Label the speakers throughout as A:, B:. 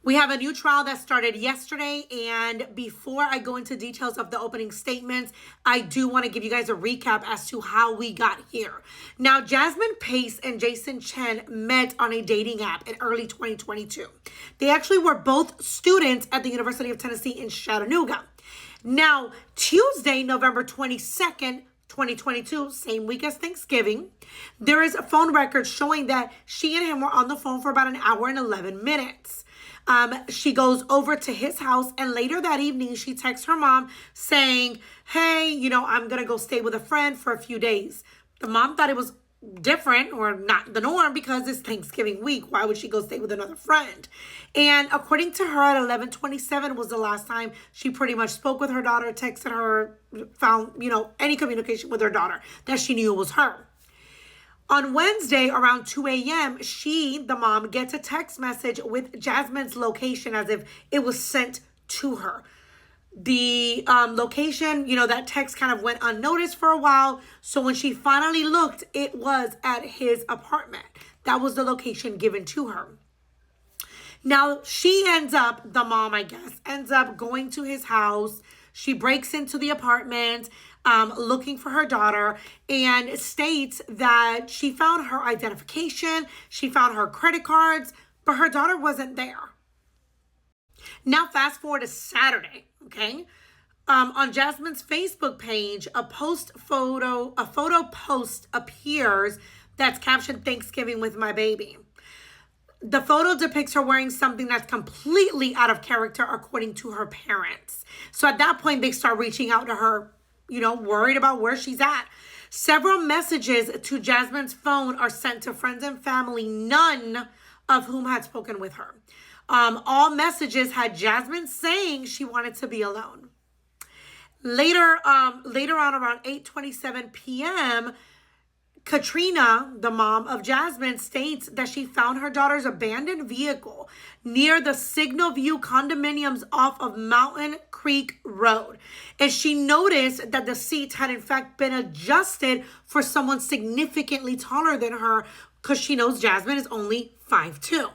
A: We have a new trial that started yesterday, and before I go into details of the opening statements, I do want to give you guys a recap as to how we got here. Now, Jasmine Pace and Jason Chen met on a dating app in early 2022. They actually were both students at the University of Tennessee in Chattanooga. Now, Tuesday, November 22nd, 2022, same week as Thanksgiving, there is a phone record showing that she and him were on the phone for about an hour and 11 minutes. She goes over to his house, and later that evening, she texts her mom saying, hey, I'm going to go stay with a friend for a few days. The mom thought it was different or not the norm because it's Thanksgiving week. Why would she go stay with another friend? And according to her, at 11:27 was the last time she pretty much spoke with her daughter, texted her, found, any communication with her daughter that she knew was her. On Wednesday, around 2 a.m., the mom, gets a text message with Jasmine's location as if it was sent to her. The location, that text kind of went unnoticed for a while. So when she finally looked, it was at his apartment. That was the location given to her. Now, the mom, ends up going to his house. She breaks into the apartment, looking for her daughter, and states that she found her identification, she found her credit cards, but her daughter wasn't there. Now, fast forward to Saturday, okay? On Jasmine's Facebook page, a photo post appears that's captioned "Thanksgiving with my baby." The photo depicts her wearing something that's completely out of character, according to her parents. So at that point, they start reaching out to her, worried about where she's at. Several messages to Jasmine's phone are sent to friends and family, none of whom had spoken with her. All messages had Jasmine saying she wanted to be alone. Later on, around 8:27 p.m., Katrina, the mom of Jasmine, states that she found her daughter's abandoned vehicle near the Signal View condominiums off of Mountain Creek Road. And she noticed that the seats had in fact been adjusted for someone significantly taller than her, because she knows Jasmine is only 5'2".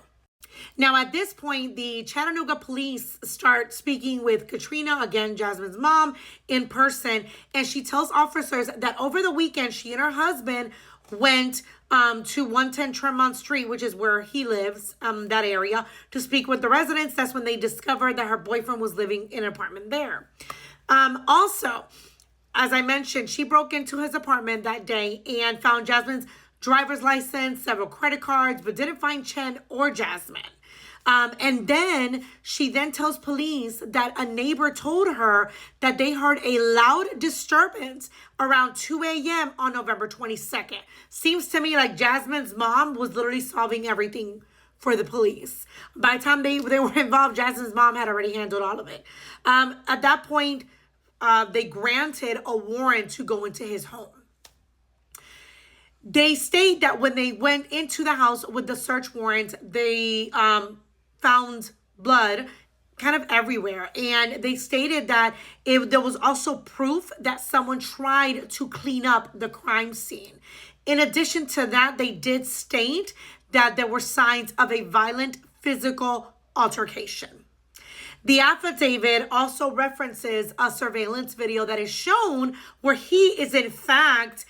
A: Now, at this point, the Chattanooga police start speaking with Katrina, again, Jasmine's mom, in person. And she tells officers that over the weekend, she and her husband went to 110 Tremont Street, which is where he lives, that area, to speak with the residents. That's when they discovered that her boyfriend was living in an apartment there. Also, as I mentioned, she broke into his apartment that day and found Jasmine's driver's license, several credit cards, but didn't find Chen or Jasmine. And then she tells police that a neighbor told her that they heard a loud disturbance around 2 a.m. on November 22nd. Seems to me like Jasmine's mom was literally solving everything for the police. By the time they were involved, Jasmine's mom had already handled all of it. At that point, they granted a warrant to go into his home. They state that when they went into the house with the search warrant, they found blood kind of everywhere. And they stated that there was also proof that someone tried to clean up the crime scene. In addition to that, they did state that there were signs of a violent physical altercation. The affidavit also references a surveillance video that is shown where he is in fact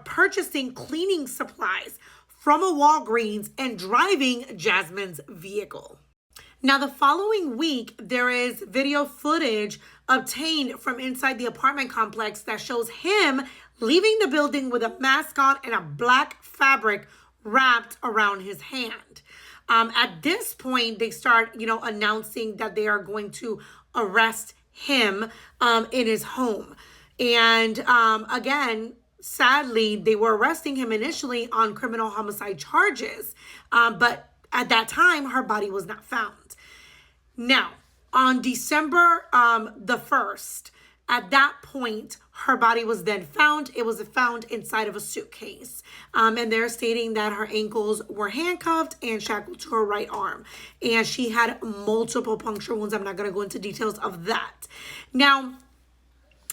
A: purchasing cleaning supplies from a Walgreens and driving Jasmine's vehicle. Now, the following week, there is video footage obtained from inside the apartment complex that shows him leaving the building with a mask on and a black fabric wrapped around his hand. At this point, they start, announcing that they are going to arrest him in his home. And again, sadly, they were arresting him initially on criminal homicide charges. But at that time, her body was not found. Now, on December the 1st, at that point, her body was then found. It was found inside of a suitcase. And they're stating that her ankles were handcuffed and shackled to her right arm. And she had multiple puncture wounds. I'm not going to go into details of that. Now,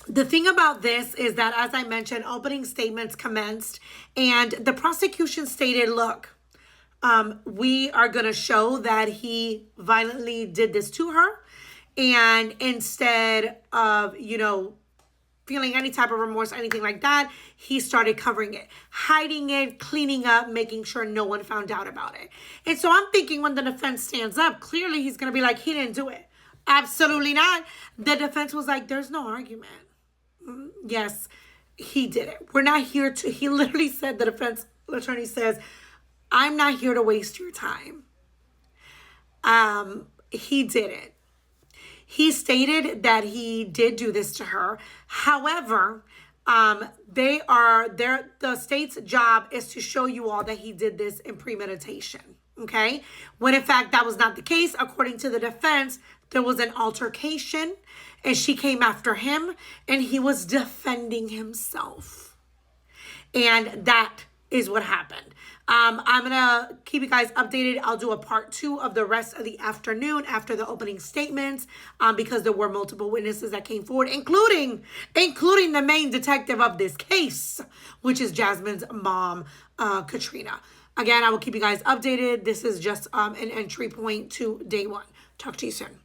A: the thing about this is that, as I mentioned, opening statements commenced. And the prosecution stated, look, we are going to show that he violently did this to her. And instead of, feeling any type of remorse, anything like that, he started covering it, hiding it, cleaning up, making sure no one found out about it. And so I'm thinking when the defense stands up, clearly he's going to be like, he didn't do it. Absolutely not. The defense was like, there's no argument. Yes, he did it. We're not here to, he literally said, the defense attorney says, I'm not here to waste your time. He did it. He stated that he did do this to her. However, the state's job is to show you all that he did this in premeditation. Okay. When in fact, that was not the case. According to the defense, there was an altercation and she came after him and he was defending himself. And that is what happened. I'm going to keep you guys updated. I'll do a part 2 of the rest of the afternoon after the opening statements, because there were multiple witnesses that came forward, including the main detective of this case, which is Jasmine's mom, Katrina. Again, I will keep you guys updated. This is just an entry point to day 1. Talk to you soon.